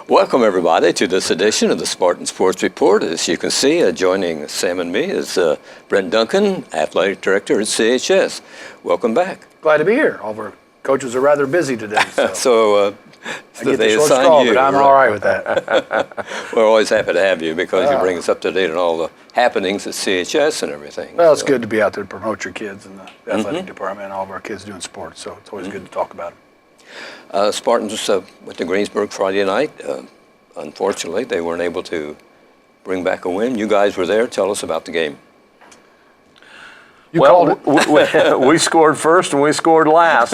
Welcome, everybody, to this edition of the Spartan Sports Report. As you can see, joining Sam and me is Brent Duncan, Athletic Director at CHS. Welcome back. Glad to be here. All of our coaches are rather busy today. So, I get the short straw, but I'm all right with that. We're always happy to have you because you bring us up to date on all the happenings at CHS and everything. Well, it's good to be out there to promote your kids in the athletic department and all of our kids doing sports, so it's always good to talk about them. Spartans went to Greensburg Friday night. Unfortunately, they weren't able to bring back a win. You guys were there. Tell us about the game. We scored first and we scored last.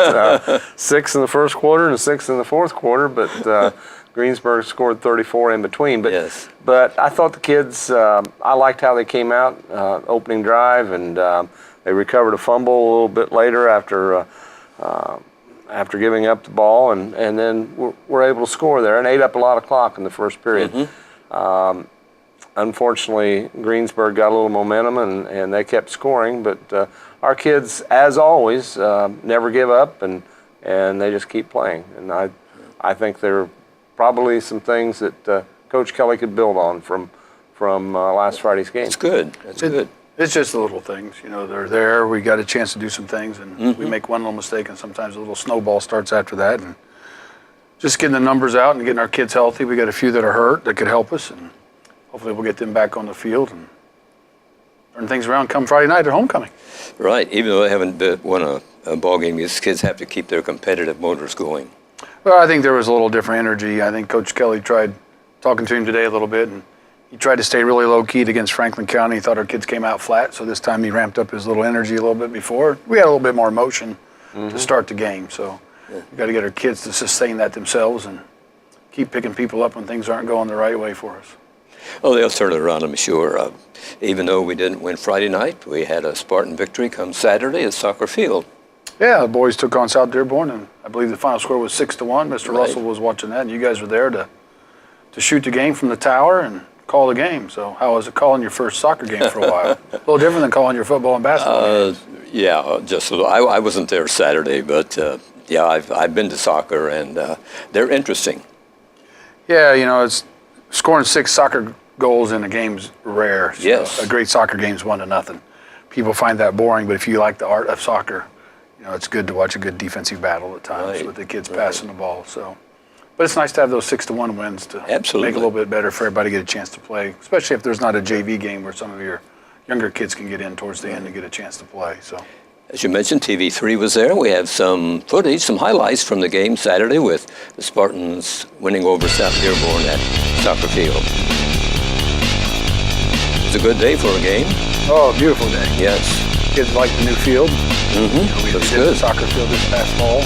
6 in the first quarter and 6 in the fourth quarter, but Greensburg scored 34 in between. But I thought the kids, I liked how they came out opening drive, and they recovered a fumble a little bit later after giving up the ball, and then were able to score there and ate up a lot of clock in the first period. Unfortunately, Greensburg got a little momentum, and they kept scoring, but our kids, as always, never give up, and they just keep playing. And I think there are probably some things that Coach Kelly could build on from last Friday's game. It's good. That's good. It's just the little things. You know, they're there. We got a chance to do some things, and we make one little mistake, and sometimes a little snowball starts after that. And just getting the numbers out and getting our kids healthy. We got a few that are hurt that could help us, and hopefully we'll get them back on the field and turn things around come Friday night at homecoming. Right. Even though they haven't won a ball game, these kids have to keep their competitive motors going. Well, I think there was a little different energy. I think Coach Kelly tried talking to him today a little bit, and he tried to stay really low-keyed against Franklin County. He thought our kids came out flat, so this time he ramped up his little energy a little bit before. We had a little bit more emotion to start the game, so we've got to get our kids to sustain that themselves and keep picking people up when things aren't going the right way for us. Oh, they'll turn it around, I'm sure. Even though we didn't win Friday night, we had a Spartan victory come Saturday at Soccer Field. Yeah, the boys took on South Dearborn, and I believe the final score was 6-1. Mr. Russell was watching that, and you guys were there to shoot the game from the tower and call the game. So how was it calling your first soccer game for a while? A little different than calling your football and basketball games. Yeah, just a little. I wasn't there Saturday, but yeah, I've been to soccer, and they're interesting. Yeah, you know, it's scoring 6 soccer goals in a game's rare. So yes. A great soccer game's 1-0. People find that boring, but if you like the art of soccer, you know, it's good to watch a good defensive battle at times with the kids passing the ball. So, but it's nice to have those 6-1 wins to make it a little bit better for everybody to get a chance to play, especially if there's not a JV game where some of your younger kids can get in towards the end and get a chance to play. So, as you mentioned, TV3 was there. We have some footage, some highlights from the game Saturday with the Spartans winning over South Dearborn at Soccer Field. It's a good day for a game. Oh, beautiful day. Yes. Kids like the new field. You know, we did the soccer field this past fall.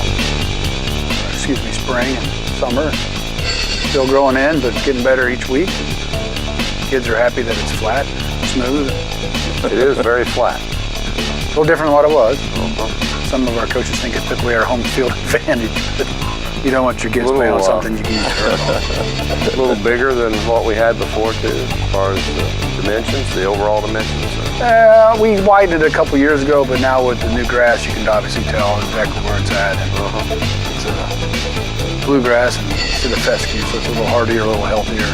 Spring and summer. Still growing in, but it's getting better each week. Kids are happy that it's flat, smooth. It is very flat. A little different than what it was. Some of our coaches think it took away our home field advantage, but you don't want your kids playing on something you can use to hurt. A little bigger than what we had before, too, as far as the dimensions, the overall dimensions. We widened it a couple years ago, but now with the new grass, you can obviously tell exactly where it's at. And it's bluegrass instead of fescue, so it's a little hardier, a little healthier.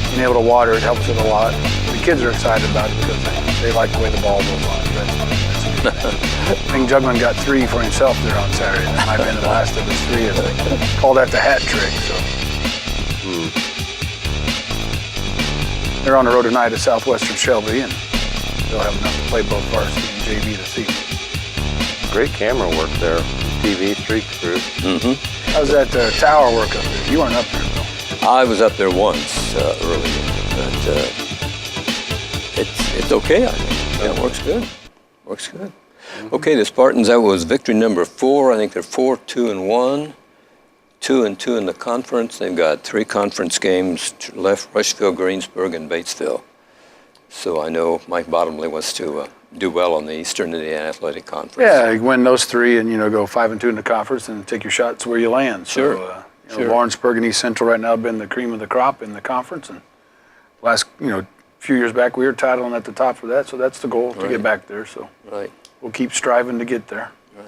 Being able to water it helps it a lot. The kids are excited about it because they like the way the ball goes on. I think Jugman got 3 for himself there on Saturday. That might have been the last of his 3. They call that the hat trick. So they're on the road tonight at Southwestern Shelby, and they'll have enough to play both varsity and JV this season. Great camera work there, TV3 crew. How's that tower work up there? You weren't up there, though. I was up there once earlier, but it's okay, I think. Yeah, it works good. Works good. Okay, the Spartans, that was victory number 4. I think they're 4-2-1, 2-2 in the conference. They've got 3 conference games left: Rushville, Greensburg, and Batesville. So I know Mike Bottomley wants to do well on the Eastern Indiana Athletic Conference. Yeah, you win those 3 and, you know, go 5-2 in the conference and take your shots where you land. Sure. So, Lawrenceburg and East Central right now have been the cream of the crop in the conference, and last, few years back we were titling at the top for that, so that's the goal, to get back there. So we'll keep striving to get there. Right.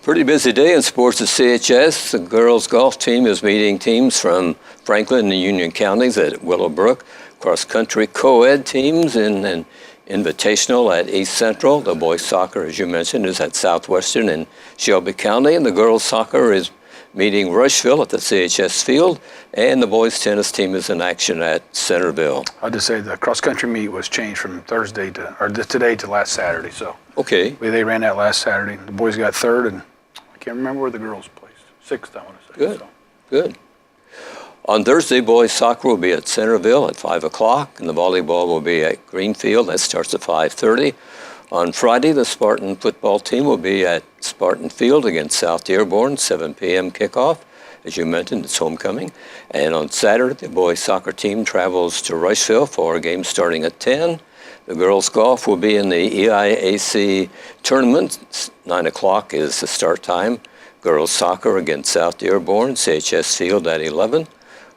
Pretty busy day in sports at CHS. The girls golf team is meeting teams from Franklin and Union counties at Willowbrook. Cross-country co-ed teams in an invitational at East Central. The boys soccer, as you mentioned, is at Southwestern in Shelby County. And the girls soccer is meeting Rushville at the CHS field. And the boys tennis team is in action at Centerville. I'll just say the cross-country meet was changed from today to last Saturday. So Okay. they ran that last Saturday. The boys got third, and I can't remember where the girls placed. Sixth, I want to say. Good. So. Good. On Thursday, boys soccer will be at Centerville at 5 o'clock, and the volleyball will be at Greenfield. That starts at 5:30. On Friday, the Spartan football team will be at Spartan Field against South Dearborn, 7 p.m. kickoff. As you mentioned, it's homecoming. And on Saturday, the boys soccer team travels to Rushville for a game starting at 10. The girls golf will be in the EIAC tournament. 9 o'clock is the start time. Girls soccer against South Dearborn, CHS Field at 11.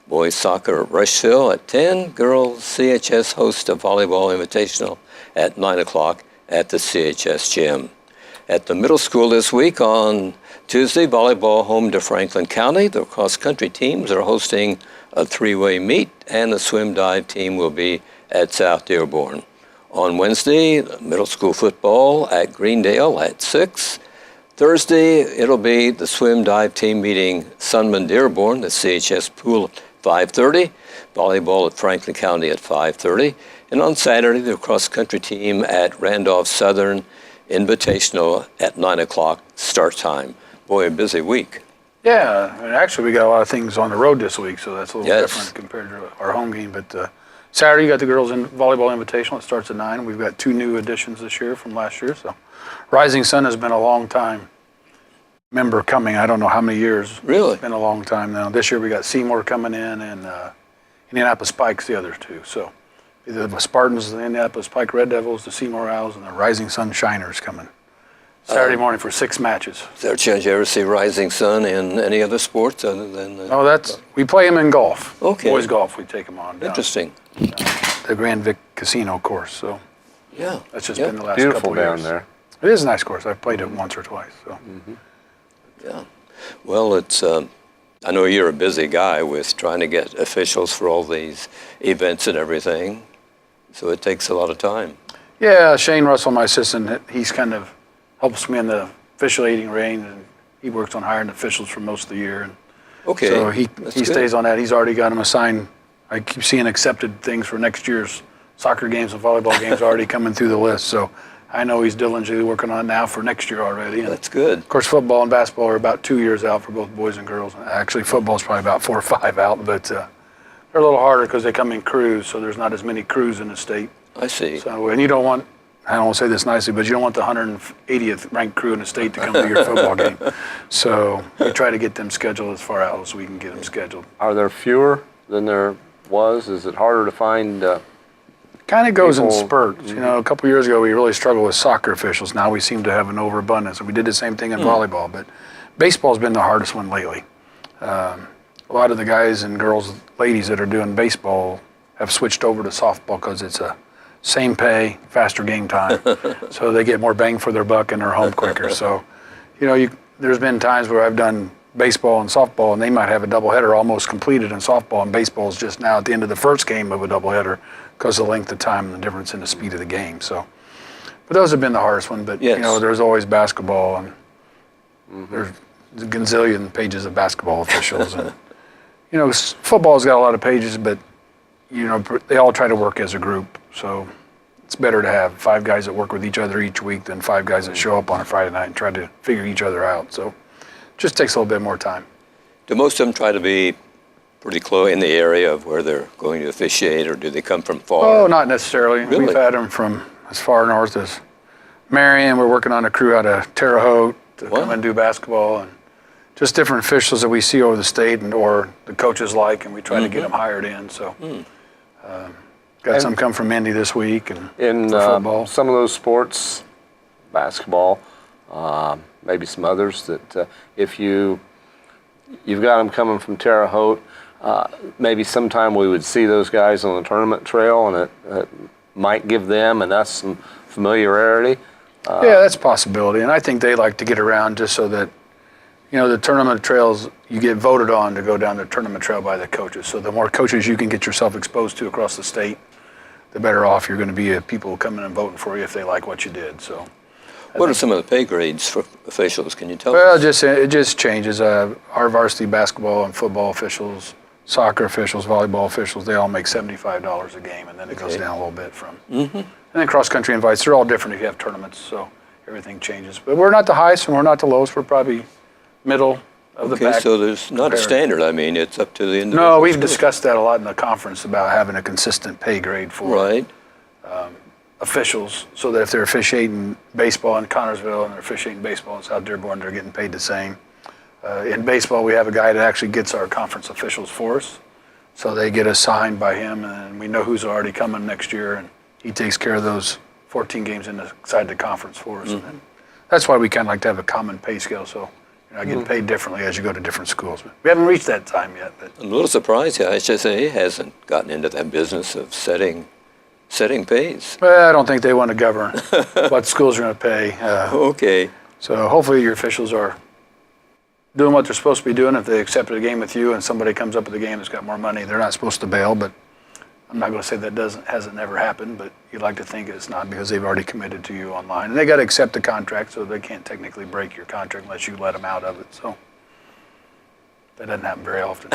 Boys soccer at Rushville at 10. Girls CHS host a volleyball invitational at 9 o'clock at the CHS gym. At the middle school this week on Tuesday, volleyball home to Franklin County. The cross-country teams are hosting a three-way meet, and the swim dive team will be at South Dearborn. On Wednesday, middle school football at Greendale at 6. Thursday, it'll be the swim dive team meeting Sunman Dearborn, the CHS pool at 5:30. Volleyball at Franklin County at 5:30. And on Saturday, the cross-country team at Randolph Southern Invitational at 9 o'clock start time. Boy, a busy week. Yeah, and actually we got a lot of things on the road this week, so that's a little Yes. different compared to our home game. But Saturday, you got the girls in volleyball invitational. It starts at 9. We've got 2 new additions this year from last year. So Rising Sun has been a long time member coming. I don't know how many years. Really? It's been a long time now. This year we got Seymour coming in, and Indianapolis Spike's the other 2. So either the Spartans, the Indianapolis Pike Red Devils, the Seymour Owls, and the Rising Sun Shiners coming Saturday morning for 6 matches. Is there a chance you ever see Rising Sun in any other sports other than We play them in golf. Okay. Boys golf, we take them on down Interesting. the Grand Vic Casino course. So Yeah. that's just Yeah. been the last Beautiful couple of down years. there. It is a nice course. I've played it once or twice. So Yeah. Well, it's. I know you're a busy guy with trying to get officials for all these events and everything, so it takes a lot of time. yeah, Shane Russell, my assistant, he's kind of helps me in the officiating range, and he works on hiring officials for most of the year. And Okay. so he That's he good. stays on that. He's already got them assigned. I keep seeing accepted things for next year's soccer games and volleyball games already coming through the list. So I know he's diligently working on it now for next year already. And That's good. of course, football and basketball are about 2 years out for both boys and girls. Actually, football's probably about 4 or 5 out, but they're a little harder because they come in crews, so there's not as many crews in the state. I see. So, and you don't want, I don't want to say this nicely, but you don't want the 180th ranked crew in the state to come to your football game. So we try to get them scheduled as far out as we can get them scheduled. Are there fewer than there was? Is it harder to find? Kind of goes in People- spurts. You know, a couple years ago, we really struggled with soccer officials. Now we seem to have an overabundance. And we did the same thing in volleyball, but baseball's been the hardest one lately. A lot of the guys and girls, ladies that are doing baseball have switched over to softball because it's a same pay, faster game time. So they get more bang for their buck and they're home quicker. So, you know, there's been times where I've done baseball and softball, and they might have a doubleheader almost completed in softball, and baseball is just now at the end of the first game of a doubleheader because of the length of time and the difference in the speed of the game. So, but those have been the hardest one. But Yes. you know, there's always basketball, and there's a gazillion pages of basketball officials, and you know, football's got a lot of pages, but you know, they all try to work as a group. So it's better to have 5 guys that work with each other each week than 5 guys that show up on a Friday night and try to figure each other out. So it just takes a little bit more time. Do most of them try to be pretty close in the area of where they're going to officiate, or do they come from far? Oh, not necessarily. Really? We've had them from as far north as Marion. We're working on a crew out of Terre Haute to Wow. come and do basketball, and just different officials that we see over the state and or the coaches like, and we try to get them hired in. So got some come from Indy this week and In for football. some of those sports, basketball, maybe some others, that if you've got them coming from Terre Haute, maybe sometime we would see those guys on the tournament trail, and it might give them and us some familiarity. Yeah, that's a possibility, and I think they like to get around just so that, the tournament trails, you get voted on to go down the tournament trail by the coaches. So the more coaches you can get yourself exposed to across the state, the better off you're going to be if people coming and voting for you if they like what you did. So, what are some of the pay grades for officials? Can you tell well, us? it just changes. Our varsity basketball and football officials, soccer officials, volleyball officials, they all make $75 a game, and then it goes down a little bit from. And then cross country invites, they're all different if you have tournaments, so everything changes. But we're not the highest and we're not the lowest. We're probably middle of the pack. Okay, so there's not a standard. I mean, it's up to the individual. No, we've discussed that a lot in the conference about having a consistent pay grade for officials, so that if they're officiating baseball in Connorsville and they're officiating baseball in South Dearborn, they're getting paid the same. In baseball, we have a guy that actually gets our conference officials for us, so they get assigned by him, and we know who's already coming next year, and he takes care of those 14 games inside the conference for us. And that's why we kind of like to have a common pay scale, so you're not getting paid differently as you go to different schools. But we haven't reached that time yet. But I'm a little surprised the IHSA hasn't gotten into that business of setting pays. well, I don't think they want to govern what schools are going to pay. Okay. So hopefully your officials are doing what they're supposed to be doing. If they accepted a game with you and somebody comes up with a game that's got more money, they're not supposed to bail. But I'm not going to say that hasn't never happened, but you'd like to think it's not, because they've already committed to you online. And they got to accept the contract, so they can't technically break your contract unless you let them out of it. So that doesn't happen very often.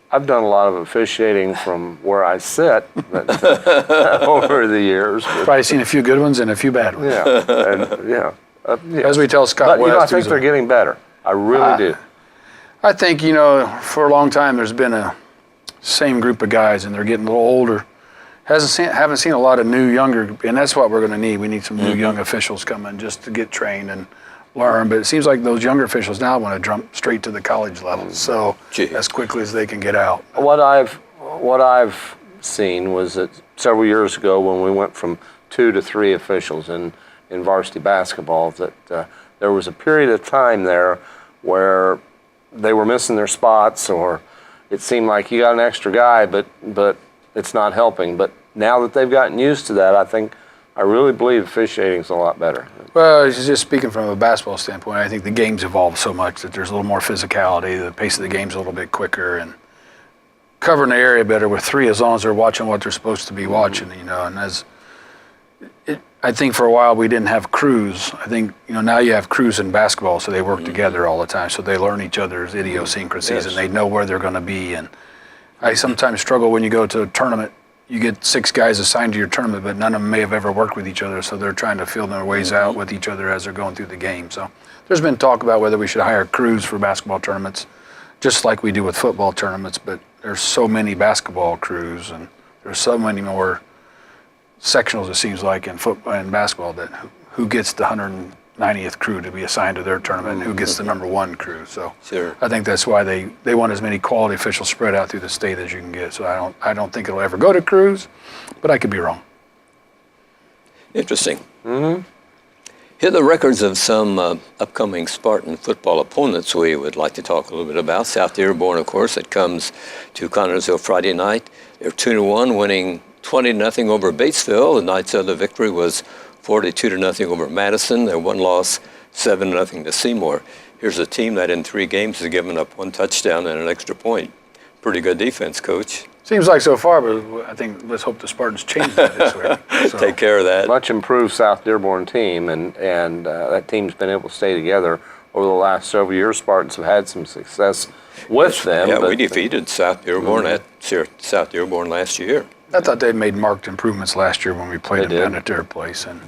I've done a lot of officiating from where I sit over the years. But, Probably seen a few good ones and a few bad ones. yeah. As we tell Scott But, West, I think they're getting better. I really do. I think, for a long time there's been a same group of guys, and they're getting a little older. Haven't seen a lot of new, younger, and that's what we're going to need. We need some new, young officials coming just to get trained and learn. But it seems like those younger officials now want to jump straight to the college level, so as quickly as they can get out. What I've seen was that several years ago, when we went from 2 to 3 officials in varsity basketball, that there was a period of time there where they were missing their spots, or it seemed like you got an extra guy, but it's not helping. But now that they've gotten used to that, I really believe officiating is a lot better. Well, just speaking from a basketball standpoint, I think the game's evolved so much that there's a little more physicality. The pace of the game's a little bit quicker, and covering the area better with 3, as long as they're watching what they're supposed to be watching. And I think for a while we didn't have crews. I think now you have crews in basketball, so they work together all the time, so they learn each other's idiosyncrasies and they know where they're going to be. And I sometimes struggle when you go to a tournament. You get 6 guys assigned to your tournament, but none of them may have ever worked with each other, so they're trying to feel their ways out with each other as they're going through the game. So there's been talk about whether we should hire crews for basketball tournaments, just like we do with football tournaments. But there's so many basketball crews, and there's so many more sectionals, it seems like, in football and basketball, that who gets the 190th crew to be assigned to their tournament and who gets the number 1 crew. So I think that's why they want as many quality officials spread out through the state as you can get. So I don't think it'll ever go to crews, but I could be wrong. Interesting. Here are the records of some upcoming Spartan football opponents we would like to talk a little bit about. South Dearborn, of course, that comes to Connorsville Friday night. They're 2-1, winning 20-0 over Batesville. The night's other victory was 42-0 over Madison. Their one loss, 7-0 to Seymour. Here's a team that in 3 games has given up 1 touchdown and an extra point. Pretty good defense, Coach. Seems like so far, but I think let's hope the Spartans change that this week. So. Take care of that. Much improved South Dearborn team, and that team's been able to stay together over the last several years. Spartans have had some success with them. Yeah, we defeated South Dearborn at South Dearborn last year. I thought they made marked improvements last year when we played them down at their place, and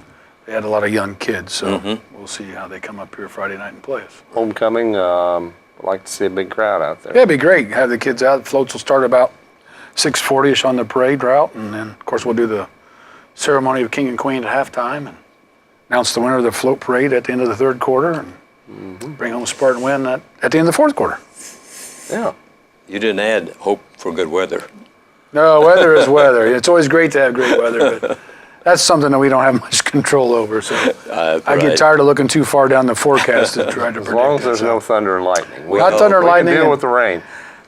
they had a lot of young kids, so we'll see how they come up here Friday night and play us. Homecoming, I'd like to see a big crowd out there. Yeah, it'd be great. Have the kids out. Floats will start about 6:40ish on the parade route, and then, of course, we'll do the ceremony of King and Queen at halftime and announce the winner of the float parade at the end of the 3rd quarter and bring home a Spartan win at the end of the 4th quarter. Yeah. You didn't add hope for good weather. No, weather is weather. It's always great to have great weather, but that's something that we don't have much control over. So I get tired of looking too far down the forecast to try to predict. As long as there's no thunder and lightning. Not thunder and lightning. We can deal with the rain.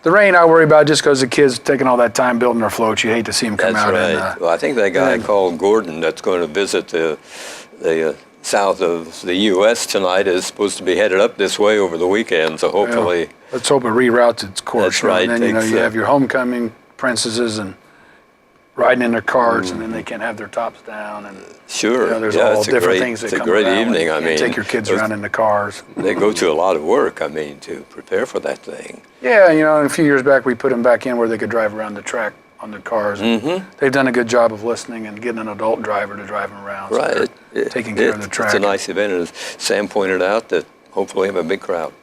The rain I worry about just because the kids taking all that time building their floats. You hate to see them come That's out. right. Well, I think that guy called Gordon that's going to visit the south of the U.S. tonight is supposed to be headed up this way over the weekend. So hopefully, let's hope it reroutes its course. That's right. And then you have your homecoming princesses and riding in their carts, and then they can't have their tops down. And sure, there's all different things that it's come a great around. evening. I mean, take your kids around in the cars. They go to a lot of work. I mean, to prepare for that thing. Yeah, and a few years back we put them back in where they could drive around the track on the cars. They've done a good job of listening and getting an adult driver to drive them around. Right. So taking care of the track. It's a nice event, and as Sam pointed out, that hopefully have a big crowd.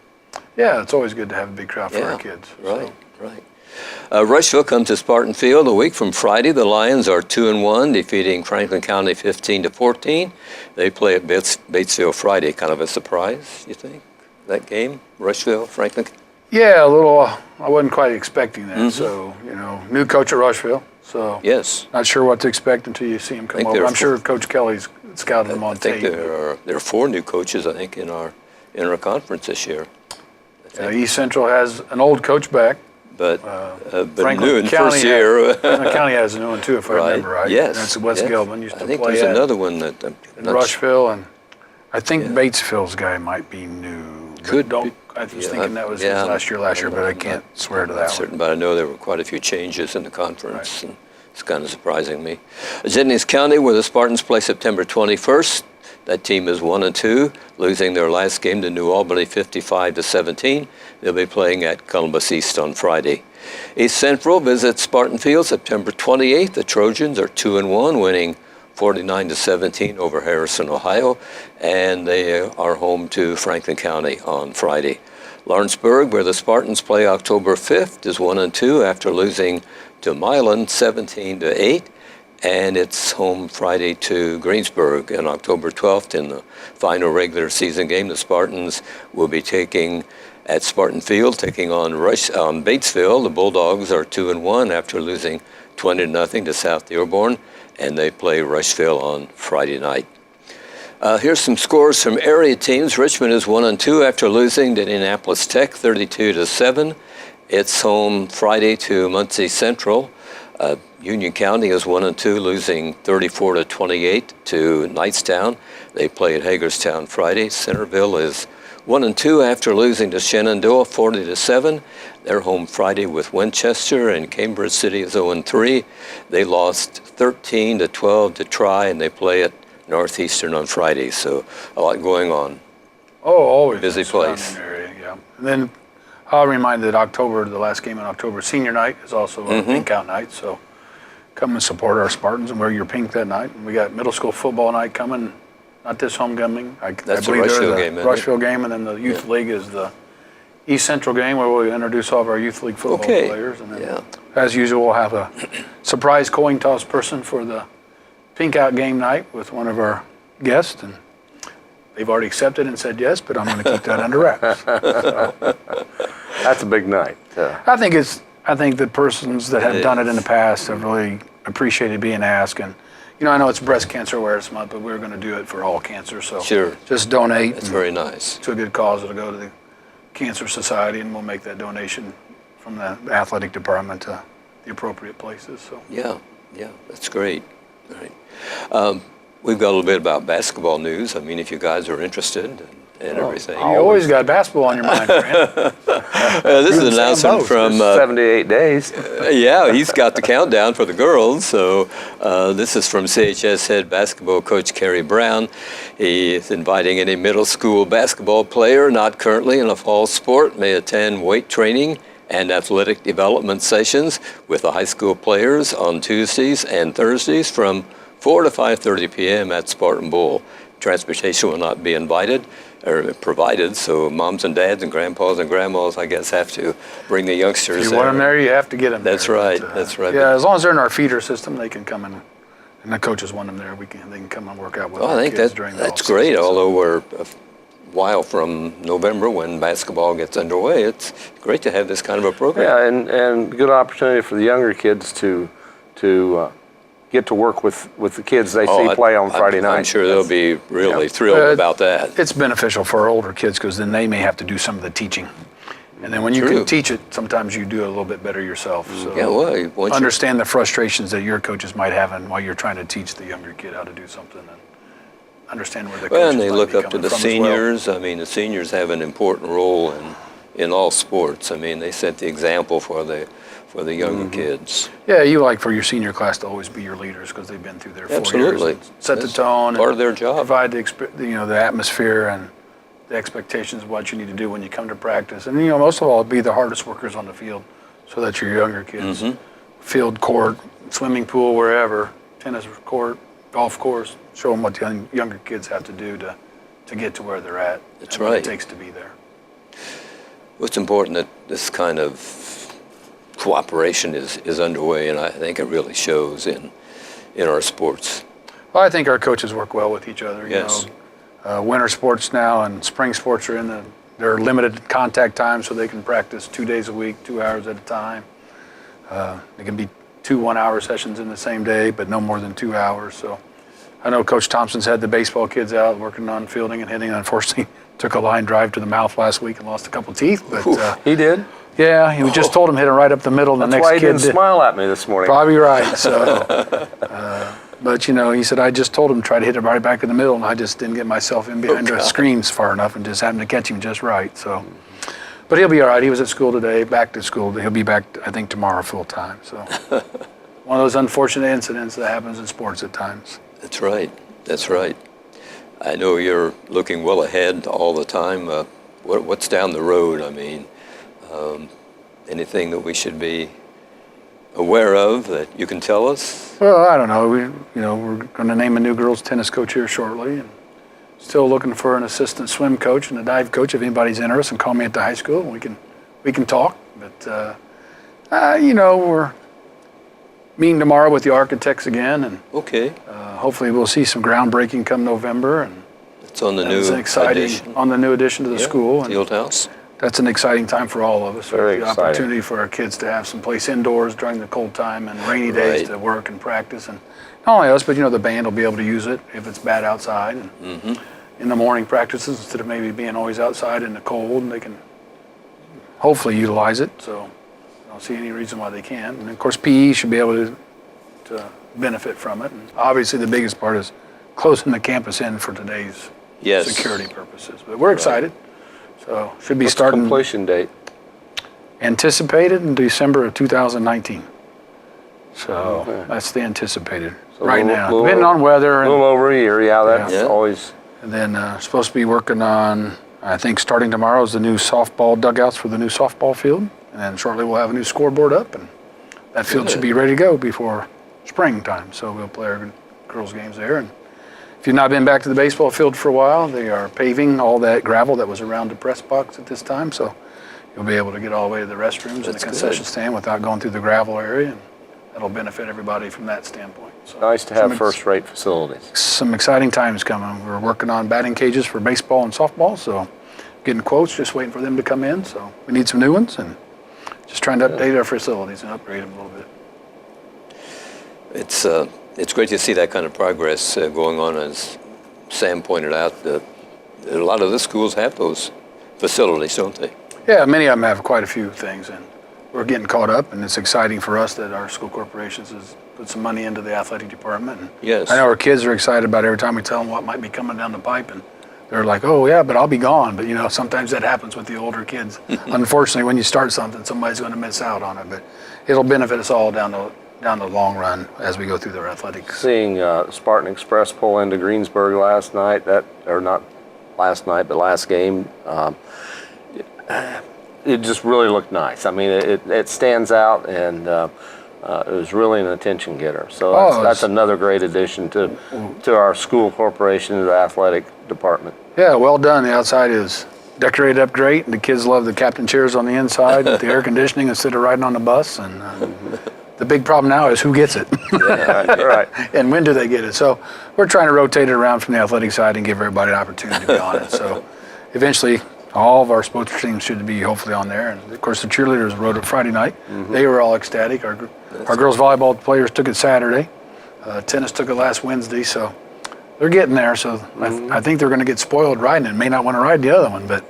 Yeah, it's always good to have a big crowd for our kids. Right, right. Rushville comes to Spartan Field a week from Friday. The Lions are 2-1, defeating Franklin County 15-14. They play at Batesville Friday. Kind of a surprise, you think, that game? Rushville, Franklin? Yeah, a little. I wasn't quite expecting that. So, new coach at Rushville. So, yes, not sure what to expect until you see him come over. I'm sure Coach Kelly's scouted him on tape. I think there are 4 new coaches, I think, in our conference this year. East Central has an old coach back. But Franklin new in County first year. Franklin County has a new one too, if I remember right. Yes. That's West Gilman used to I think play there's at another one that in Rushville, and I think Batesville's guy might be new. Could be. I was thinking that was his last year, but I can't swear to that one. Certain, but I know there were quite a few changes in the conference, and it's kind of surprising me. Jennings County, where the Spartans play September 21st. That team is 1-2, losing their last game to New Albany 55-17. They'll be playing at Columbus East on Friday. East Central visits Spartan Field September 28th. The Trojans are 2-1, winning 49-17 over Harrison, Ohio, and they are home to Franklin County on Friday. Lawrenceburg, where the Spartans play October 5th, is 1-2 after losing to Milan 17-8. And it's home Friday to Greensburg on October 12th in the final regular season game. The Spartans will be taking at Spartan Field, taking on Batesville. The Bulldogs are 2-1 after losing 20-0 to South Dearborn, and they play Rushville on Friday night. Here's some scores from area teams. Richmond is 1-2 after losing to Indianapolis Tech 32-7. It's home Friday to Muncie Central. Union County is 1-2, losing 34-28 to Knightstown. They play at Hagerstown Friday. Centerville is 1-2 after losing to Shenandoah 40-7. They're home Friday with Winchester, and Cambridge City is 0-3. They lost 13-12 to Tri, and they play at Northeastern on Friday. So a lot going on. Oh, always busy place. Area, yeah. And then I'll remind that the last game in October, senior night, is also a pink out night. So come and support our Spartans and wear your pink that night. And we got middle school football night coming. Not this homecoming. That's the Rushville game, isn't it? Rushville game, and then the youth league is the East Central game where we'll introduce all of our youth league football players. And then, as usual, we'll have a surprise coin toss person for the pink out game night with one of our guests. And they've already accepted and said yes, but I'm going to keep that under wraps. So. That's a big night. I think the persons that have done it in the past have really appreciated being asked. And I know it's Breast Cancer Awareness Month, but we're going to do it for all cancer. So just donate. That's very nice. To a good cause. It'll go to the Cancer Society, and we'll make that donation from the athletic department to the appropriate places. So yeah, that's great. All right. We've got a little bit about basketball news. I mean, if you guys are interested and everything. You always got basketball on your mind, friend. This is an announcement from 78 days. He's got the countdown for the girls. So this is from CHS head basketball coach Kerry Brown. He is inviting any middle school basketball player not currently in a fall sport may attend weight training and athletic development sessions with the high school players on Tuesdays and Thursdays from 4 to 5:30 p.m. at Spartan Bowl. Transportation will not be provided, so moms and dads and grandpas and grandmas, I guess, have to bring the youngsters. If you want them there, you have to get them That's there. Right. That's right. Yeah, as long as they're in our feeder system, they can come in, and the coaches want them there. They can come and work out with our kids during the that's off great. season, Although we're a while from November when basketball gets underway, it's great to have this kind of a program. Yeah, and good opportunity for the younger kids to get to work with the kids they see play on Friday night. I'm sure they'll be really thrilled about that. It's beneficial for our older kids because then they may have to do some of the teaching. And then when you True. can teach it, sometimes you do it a little bit better yourself. So Yeah, well, once understand the frustrations that your coaches might have while you're trying to teach the younger kid how to do something, and understand where the coaches and they might look be up to coming the from as well. seniors. I mean, the seniors have an important role in all sports. I mean, they set the example for the younger kids. Yeah, you like for your senior class to always be your leaders because they've been through their 4 Absolutely. years. And set the That's tone. part and of their job. Provide the atmosphere and the expectations of what you need to do when you come to practice. And most of all, be the hardest workers on the field, so that your younger kids, field, court, swimming pool, wherever, tennis court, golf course, show them what the younger kids have to do to get to where they're at. That's and what right. it takes to be there. Well, it's important that this kind of cooperation is underway, and I think it really shows in our sports. Well, I think our coaches work well with each other. Yes. Winter sports now and spring sports are they're limited contact time, so they can practice 2 days a week, 2 hours at a time. It can be 2 1-hour sessions in the same day, but no more than 2 hours. So I know Coach Thompson's had the baseball kids out working on fielding and hitting. Unfortunately, took a line drive to the mouth last week and lost a couple teeth. But He did? yeah, he just told him hit him right up the middle. And the That's next why he kid didn't smile at me this morning. Probably right. So, but he said I just told him to try to hit it right back in the middle, and I just didn't get myself in behind the screens far enough, and just happened to catch him just right. So, but he'll be all right. He was at school today, back to school. He'll be back, I think, tomorrow full time. So, one of those unfortunate incidents that happens in sports at times. That's right. That's right. I know you're looking well ahead all the time. What's down the road? I mean, anything that we should be aware of that you can tell us? Well, I don't know. We're going to name a new girls tennis coach here shortly, and still looking for an assistant swim coach and a dive coach. If anybody's interested, call me at the high school. We can talk. But we're meeting tomorrow with the architects again, and Okay. hopefully we'll see some groundbreaking come November. And It's on the that's new an exciting addition. on the new addition to the school. And Field house. that's an exciting time for all of us. Very the exciting. opportunity for our kids to have some place indoors during the cold time and rainy days Right. to work and practice. And not only us, but the band will be able to use it if it's bad outside. And in the morning practices, instead of maybe being always outside in the cold, and they can hopefully utilize it. So I don't see any reason why they can't. And of course, PE should be able to benefit from it. And obviously, the biggest part is closing the campus in for today's Yes. security purposes. But we're excited. So should be What's the starting completion date? anticipated in December of 2019. So Okay. that's the anticipated So right little- now. little- Depending on weather. A And, little over a year, yeah, that's Yeah. always, and then supposed to be working on, I think starting tomorrow is the new softball dugouts for the new softball field. And then shortly we'll have a new scoreboard up, and that field should be ready to go before springtime. So we'll play our girls' games there. And if you've not been back to the baseball field for a while, they are paving all that gravel that was around the press box at this time. So you'll be able to get all the way to the restrooms and the That's concession good. stand without going through the gravel area. And that'll benefit everybody from that standpoint. So nice to have first-rate facilities. some exciting times coming. We're working on batting cages for baseball and softball, so getting quotes, just waiting for them to come in. So we need some new ones, and just trying to update our facilities and upgrade them a little bit. It's great to see that kind of progress going on. As Sam pointed out, that a lot of the schools have those facilities, don't they? Yeah, many of them have quite a few things, and we're getting caught up, and it's exciting for us that our school corporations has put some money into the athletic department. And Yes. I know our kids are excited about every time we tell them what might be coming down the pipe, and they're like, oh yeah, but I'll be gone. But sometimes that happens with the older kids. Unfortunately, when you start something, somebody's going to miss out on it, but it'll benefit us all down the long run as we go through their athletics. Seeing Spartan Express pull into Greensburg last night, not last night, but last game, it just really looked nice. I mean, it stands out, and it was really an attention getter. So that's another great addition to our school corporation, to the athletic department. Yeah, well done. The outside is decorated up great, and the kids love the captain chairs on the inside with the air conditioning instead of riding on the bus. And the big problem now is who gets it. Right. And when do they get it? So we're trying to rotate it around from the athletic side and give everybody an opportunity to be on it. So eventually, all of our sports teams should be hopefully on there. And of course, the cheerleaders rode it Friday night. They were all ecstatic. Our girls volleyball players took it Saturday. Tennis took it last Wednesday. So they're getting there. So I think they're going to get spoiled riding it. May not want to ride the other one, but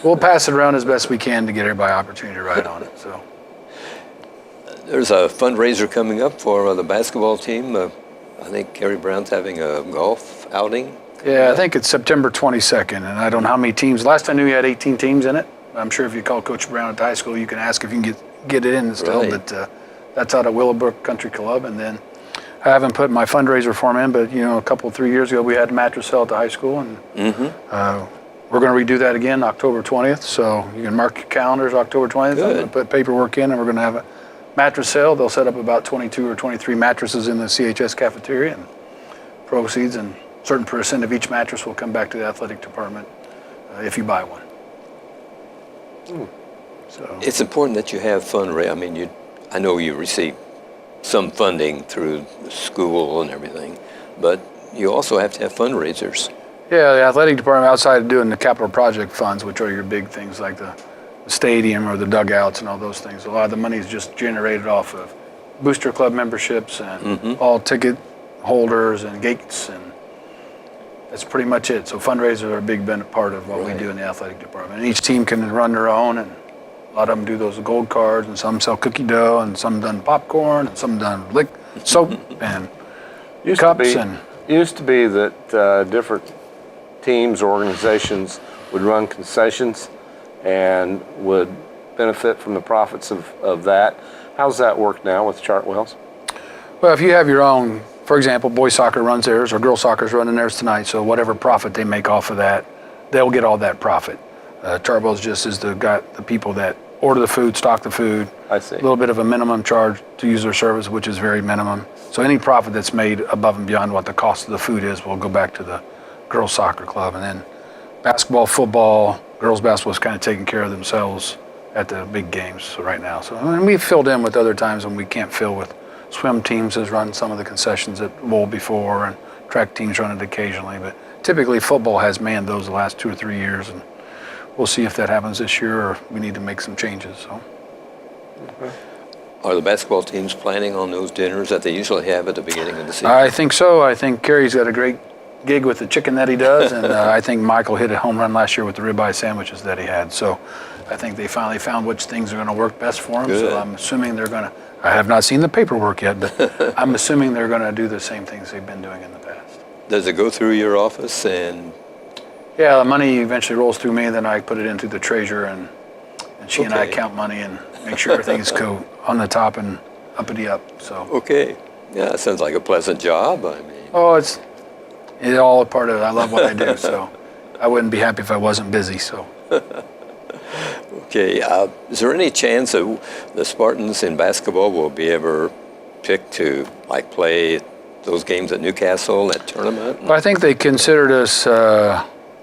we'll pass it around as best we can to get everybody opportunity to ride on it. So There's a fundraiser coming up for the basketball team. I think Kerry Brown's having a golf outing. yeah, I think it's September 22nd, and I don't know how many teams. Last I knew, you had 18 teams in it. I'm sure if you call Coach Brown at the high school, you can ask if you can get it in still. Right. But that's out of Willowbrook Country Club, and then I haven't put my fundraiser form in, but a couple 3 years ago we had a mattress sale at the high school, and we're going to redo that again October 20th. So you can mark your calendars October 20th. I'm going to put paperwork in, and we're going to have a mattress sale. They'll set up about 22 or 23 mattresses in the CHS cafeteria, and proceeds and a certain percent of each mattress will come back to the athletic department if you buy one. So It's important that you have fundraising. I mean, I know you receive some funding through the school and everything, but you also have to have fundraisers. yeah, the athletic department, outside of doing the capital project funds, which are your big things like the stadium or the dugouts and all those things, a lot of the money is just generated off of booster club memberships and all ticket holders and gates, and that's pretty much it. So fundraisers are a big part of what we do in the athletic department. And each team can run their own, and a lot of them do those gold cards, and some sell cookie dough, and some done popcorn, and some done soap and cups. Used to be that different teams or organizations would run concessions and would benefit from the profits of that. How's that work now with Chartwells? Well, if you have your own, for example, boys soccer runs theirs or girls soccer's running theirs tonight, so whatever profit they make off of that, they'll get all that profit. Chartwells just is the people that order the food, stock the food. I see. A little bit of a minimum charge to use their service, which is very minimum. So any profit that's made above and beyond what the cost of the food is will go back to the girls soccer club. And then basketball, football, girls basketball is kind of taking care of themselves at the big games right now. So we've filled in with other times when we can't fill with. Swim teams has run some of the concessions at Bowl before, and track teams run it occasionally. But typically football has manned those the last 2 or 3 years, and we'll see if that happens this year or we need to make some changes. So. Are the basketball teams planning on those dinners that they usually have at the beginning of the season? I think so. I think Kerry's got a great gig with the chicken that he does, and I think Michael hit a home run last year with the ribeye sandwiches that he had. So I think they finally found which things are going to work best for him. Good. So I'm assuming they're going to. I have not seen the paperwork yet, but I'm assuming they're going to do the same things they've been doing in the past. Does it go through your office and? Yeah, the money eventually rolls through me, then I put it into the treasurer, and she and I count money and make sure everything's on the top and uppity up. So. Okay. Yeah, that sounds like a pleasant job. I mean. Oh, it's all a part of it. I love what I do, so I wouldn't be happy if I wasn't busy. So. Okay. Is there any chance that the Spartans in basketball will be ever picked to play those games at Newcastle, that tournament? Well, I think they considered us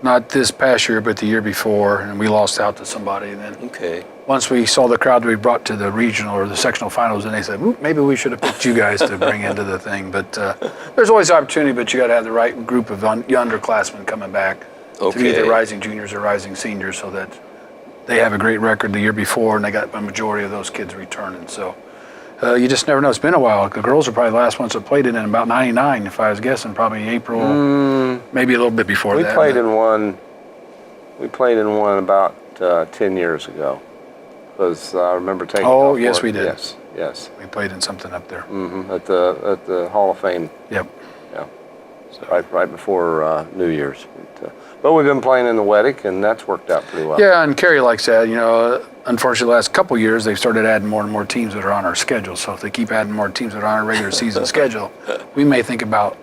not this past year, but the year before, and we lost out to somebody. And then once we saw the crowd we brought to the regional or the sectional finals, and they said, maybe we should have picked you guys to bring into the thing. But there's always opportunity, but you got to have the right group of young underclassmen coming back to be the rising juniors or rising seniors, so that they have a great record the year before, and they got a majority of those kids returning. So you just never know. It's been a while. The girls are probably the last ones that played it in about '99, if I was guessing, probably April, maybe a little bit before that. We played in one. We played in one about 10 years ago. Because I remember taking. Oh, yes, we did. Yes. We played in something up there. At the Hall of Fame. Yep. Yeah. So right before New Year's. But we've been playing in the Weddick, and that's worked out pretty well. Yeah, and Kerry likes that. Unfortunately, the last couple of years, they've started adding more and more teams that are on our schedule. So if they keep adding more teams that are on our regular season schedule, we may think about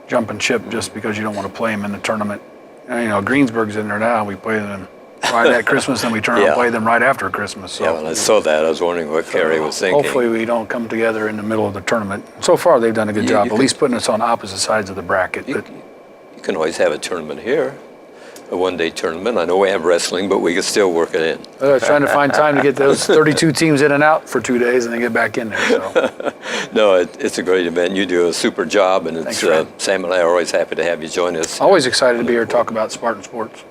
jumping ship just because you don't want to play them in the tournament. Greensburg's in there now. We play them right at Christmas, then we turn around and play them right after Christmas. So. Yeah, when I saw that, I was wondering what Kerry was thinking. Hopefully we don't come together in the middle of the tournament. So far, they've done a good job, at least putting us on opposite sides of the bracket. You can always have a tournament here, a one-day tournament. I know we have wrestling, but we could still work it in. Trying to find time to get those 32 teams in and out for 2 days and then get back in there. So. No, it's a great event. You do a super job, and it's Sam and I are always happy to have you join us. Always excited to be here to talk about Spartan sports.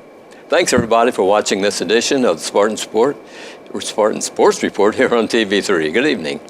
Thanks, everybody, for watching this edition of the Spartan Sports Report here on TV3. Good evening.